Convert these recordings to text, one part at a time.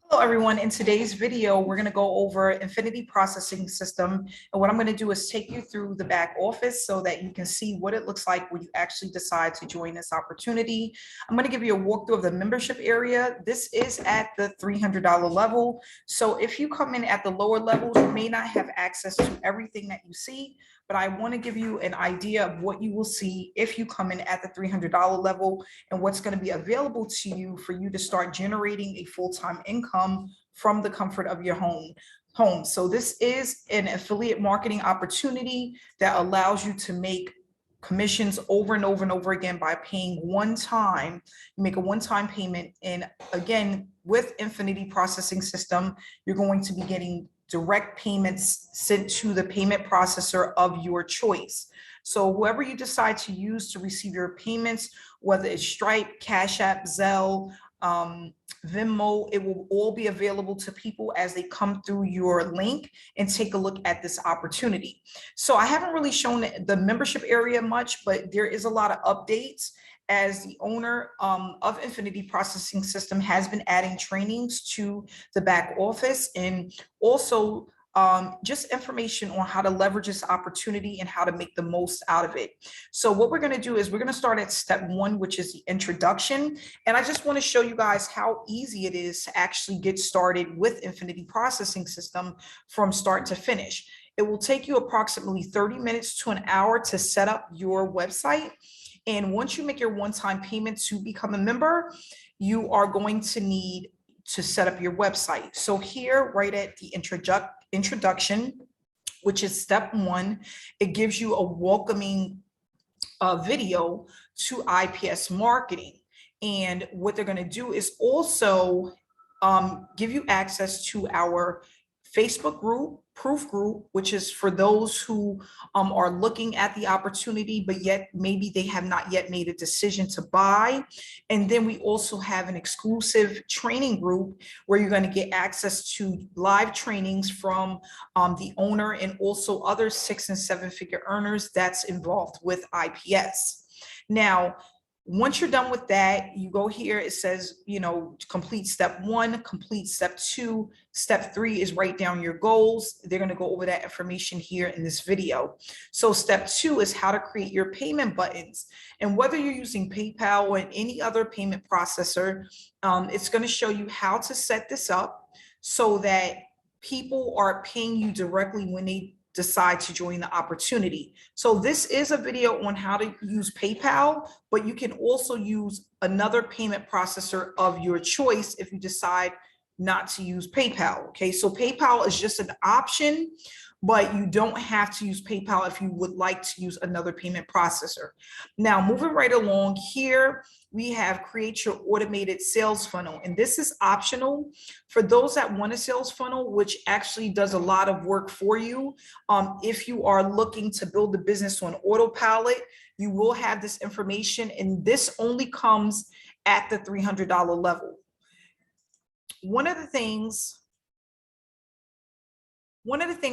Hello everyone, in today's video, we're gonna go over Infinity Processing System. And what I'm gonna do is take you through the back office so that you can see what it looks like when you actually decide to join this opportunity. I'm gonna give you a walkthrough of the membership area. This is at the $300 level. So if you come in at the lower levels, you may not have access to everything that you see, but I wanna give you an idea of what you will see if you come in at the $300 level and what's gonna be available to you for you to start generating a full-time income from the comfort of your home. So this is an affiliate marketing opportunity that allows you to make commissions over and over and over again by paying one time. You make a one-time payment, and again, with Infinity Processing System, you're going to be getting direct payments sent to the payment processor of your choice. So whoever you decide to use to receive your payments, whether it's Stripe, Cash App, Zelle, Venmo, it will all be available to people as they come through your link and take a look at this opportunity. So I haven't really shown the membership area much, but there is a lot of updates as the owner of Infinity Processing System has been adding trainings to the back office, and also just information on how to leverage this opportunity and how to make the most out of it. So what we're going to do is we're going to start at step one, which is the introduction. And I just want to show you guys how easy it is to actually get started with Infinity Processing System from start to finish. It will take you approximately 30 minutes to an hour to set up your website. And once you make your one-time payment to become a member, you are going to need to set up your website. So here, right at the introduction, which is step one, it gives you a welcoming video to IPS marketing. And what they're going to do is also give you access to our Facebook group, Proof Group, which is for those who are looking at the opportunity, but yet maybe they have not yet made a decision to buy. And then we also have an exclusive training group where you're going to get access to live trainings from the owner and also other 6- and 7-figure earners that's involved with IPS. Now, once you're done with that, you go here, it says, complete step one, complete step two, step three is write down your goals. They're going to go over that information here in this video. So step two is how to create your payment buttons. And whether you're using PayPal or any other payment processor, it's going to show you how to set this up so that people are paying you directly when they decide to join the opportunity. So this is a video on how to use PayPal, but you can also use another payment processor of your choice if you decide not to use PayPal. Okay, so PayPal is just an option, but you don't have to use PayPal if you would like to use another payment processor. Now, moving right along here, we have create your automated sales funnel. And this is optional for those that want a sales funnel, which actually does a lot of work for you. If you are looking to build a business on autopilot, you will have this information, and this only comes at the $300 level. One of the things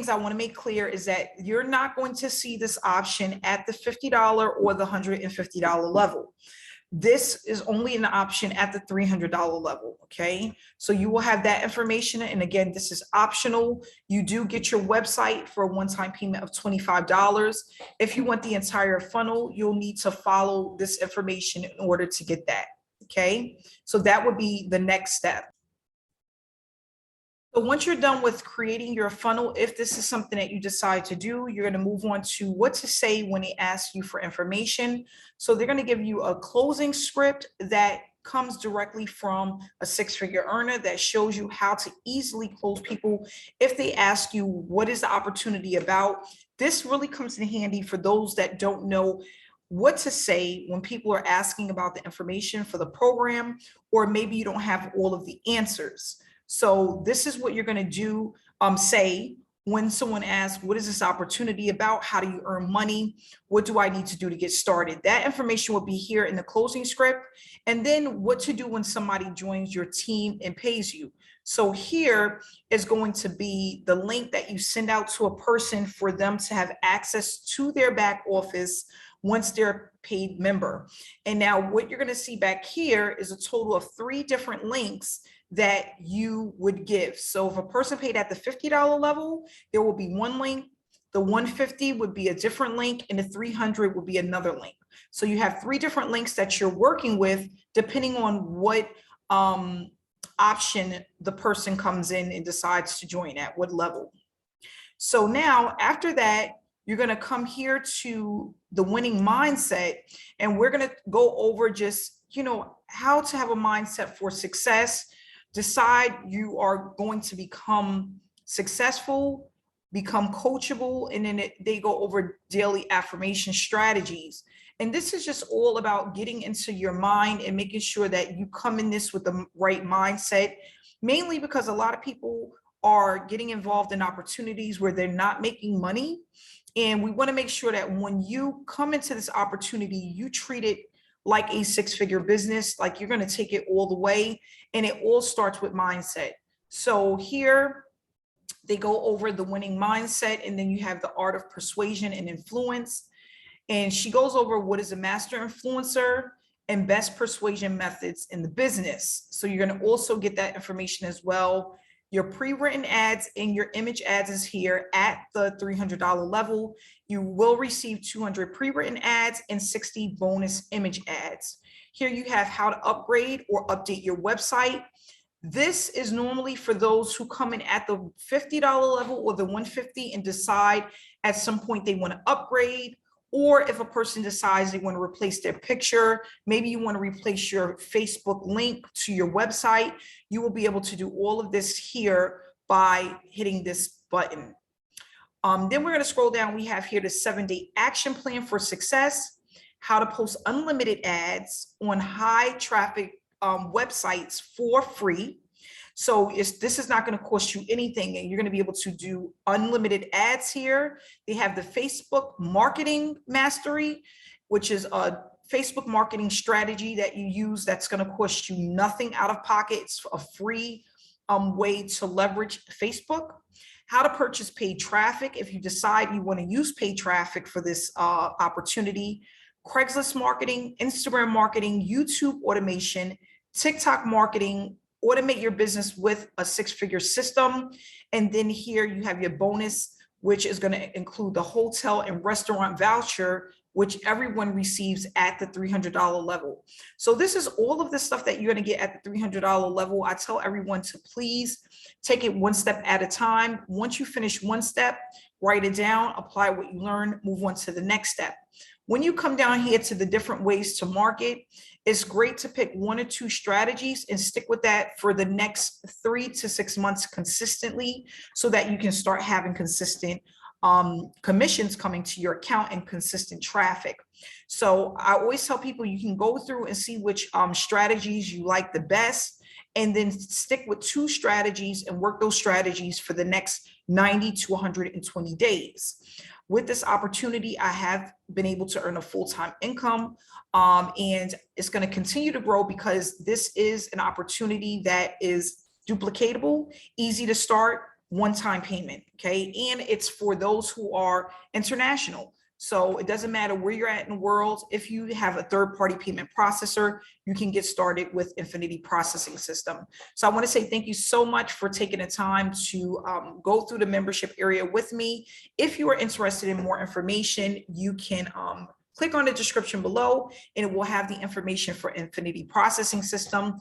I want to make clear is that you're not going to see this option at the $50 or the $150 level. This is only an option at the $300 level, okay? So you will have that information, and again, this is optional. You do get your website for a one-time payment of $25. If you want the entire funnel, you'll need to follow this information in order to get that, okay? So that would be the next step. So once you're done with creating your funnel, if this is something that you decide to do, you're going to move on to what to say when they ask you for information. So they're going to give you a closing script that comes directly from a 6-figure earner that shows you how to easily close people if they ask you what is the opportunity about. This really comes in handy for those that don't know what to say when people are asking about the information for the program, or maybe you don't have all of the answers. So this is what you're going to do, say when someone asks, what is this opportunity about? How do you earn money? What do I need to do to get started? That information will be here in the closing script. And then what to do when somebody joins your team and pays you. So here is going to be the link that you send out to a person for them to have access to their back office once they're a paid member. And now what you're going to see back here is a total of 3 different links that you would give. So if a person paid at the $50 level, there will be one link. The 150 would be a different link, and the 300 would be another link. So you have 3 different links that you're working with, depending on what option the person comes in and decides to join at, what level. So now after that, you're going to come here to the winning mindset, and we're going to go over just, how to have a mindset for success. Decide you are going to become successful, become coachable, and then they go over daily affirmation strategies. And this is just all about getting into your mind and making sure that you come in this with the right mindset, mainly because a lot of people are getting involved in opportunities where they're not making money. And we want to make sure that when you come into this opportunity, you treat it like a 6-figure business, like you're going to take it all the way. And it all starts with mindset. So here they go over the winning mindset, and then you have the art of persuasion and influence. And she goes over what is a master influencer and best persuasion methods in the business. So you're going to also get that information as well. Your pre-written ads and your image ads is here at the $300 level. You will receive 200 pre-written ads and 60 bonus image ads. Here you have how to upgrade or update your website. This is normally for those who come in at the $50 level or the 150 and decide at some point they want to upgrade. Or if a person decides they want to replace their picture, maybe you want to replace your Facebook link to your website, you will be able to do all of this here by hitting this button. Then we're going to scroll down. We have here the 7-day action plan for success, how to post unlimited ads on high traffic websites for free. So this is not going to cost you anything, and you're going to be able to do unlimited ads here. They have the Facebook marketing mastery, which is a Facebook marketing strategy that you use that's going to cost you nothing out of pocket. It's a free way to leverage Facebook. How to purchase paid traffic if you decide you want to use paid traffic for this opportunity. Craigslist marketing, Instagram marketing, YouTube automation, TikTok marketing. Automate your business with a 6-figure system. And then here you have your bonus, which is going to include the hotel and restaurant voucher, which everyone receives at the $300 level. So this is all of the stuff that you're going to get at the $300 level. I tell everyone to please take it one step at a time. Once you finish one step, write it down, apply what you learn, move on to the next step. When you come down here to the different ways to market, it's great to pick 1 or 2 strategies and stick with that for the next 3 to 6 months consistently, so that you can start having consistent commissions coming to your account and consistent traffic. So I always tell people you can go through and see which strategies you like the best, and then stick with 2 strategies and work those strategies for the next 90 to 120 days. With this opportunity, I have been able to earn a full-time income, and it's going to continue to grow because this is an opportunity that is duplicatable, easy to start, one-time payment, okay? And it's for those who are international. So it doesn't matter where you're at in the world. If you have a third-party payment processor, you can get started with Infinity Processing System. So I want to say thank you so much for taking the time to go through the membership area with me. If you are interested in more information, you can click on the description below, and it will have the information for Infinity Processing System.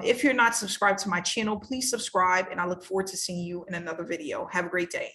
If you're not subscribed to my channel, please subscribe, and I look forward to seeing you in another video. Have a great day.